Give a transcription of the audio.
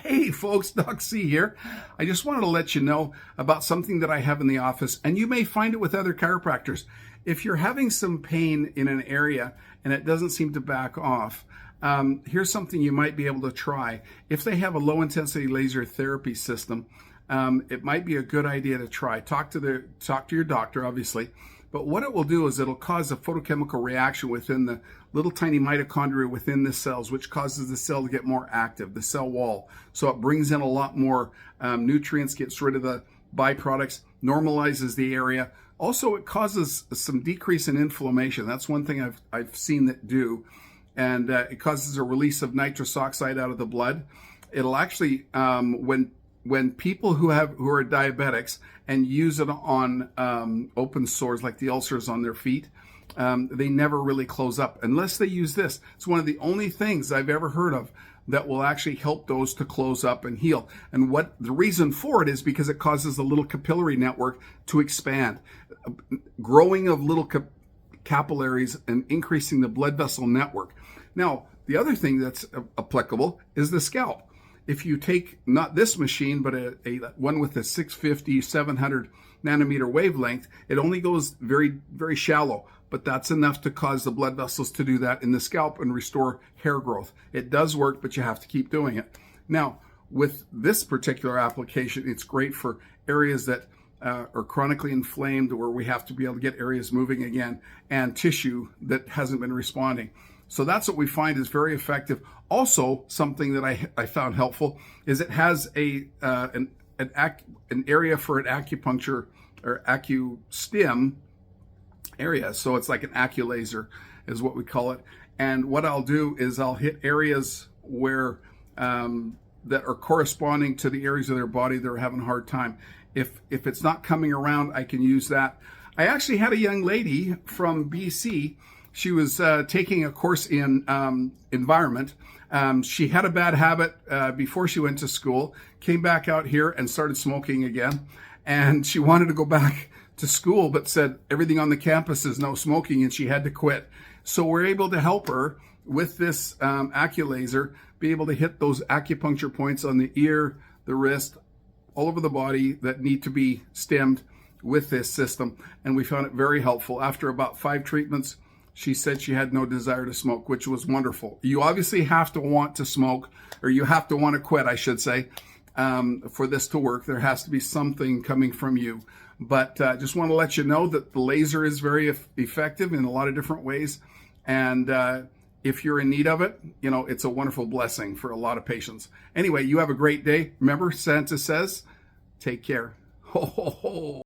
Hey folks, Doc C here. I just wanted to let you know about something that I have in the office, and you may find it with other chiropractors. If you're having some pain in an area and it doesn't seem to back off, here's something you might be able to try. If they have a low intensity laser therapy system, it might be a good idea to try. Talk to your doctor, obviously. But what it will do is it'll cause a photochemical reaction within the little tiny mitochondria within the cells, which causes the cell to get more active, the cell wall. So it brings in a lot more nutrients, gets rid of the byproducts, normalizes the area. Also, it causes some decrease in inflammation. That's one thing I've seen it do. And it causes a release of nitrous oxide out of the blood. It'll actually, when people who are diabetics and use it on open sores like the ulcers on their feet, they never really close up unless they use this. It's one of the only things I've ever heard of that will actually help those to close up and heal. And what the reason for it is because it causes the little capillary network to expand, growing of little capillaries and increasing the blood vessel network. Now, the other thing that's applicable is the scalp. If you take not this machine, but a one with a 650, 700 nanometer wavelength, it only goes very, very shallow, but that's enough to cause the blood vessels to do that in the scalp and restore hair growth. It does work, but you have to keep doing it. Now, with this particular application, it's great for areas that are chronically inflamed, where we have to be able to get areas moving again, and tissue that hasn't been responding. So that's what we find is very effective. Also, something that I found helpful is it has an area for an acupuncture or acu-stim area. So it's like an aculaser is what we call it. And what I'll do is I'll hit areas where that are corresponding to the areas of their body that are having a hard time. If it's not coming around, I can use that. I actually had a young lady from BC. She was taking a course in environment. She had a bad habit before she went to school, came back out here and started smoking again. And she wanted to go back to school, but said everything on the campus is no smoking, and she had to quit. So we're able to help her with this aculaser, be able to hit those acupuncture points on the ear, the wrist, all over the body that need to be stemmed with this system. And we found it very helpful. After about 5 treatments, she said she had no desire to smoke, which was wonderful. You obviously have to want to smoke, or you have to want to quit, I should say, for this to work. There has to be something coming from you. But just want to let you know that the laser is very effective in a lot of different ways. And if you're in need of it, you know, it's a wonderful blessing for a lot of patients. Anyway, you have a great day. Remember, Santa says, take care. Ho, ho, ho.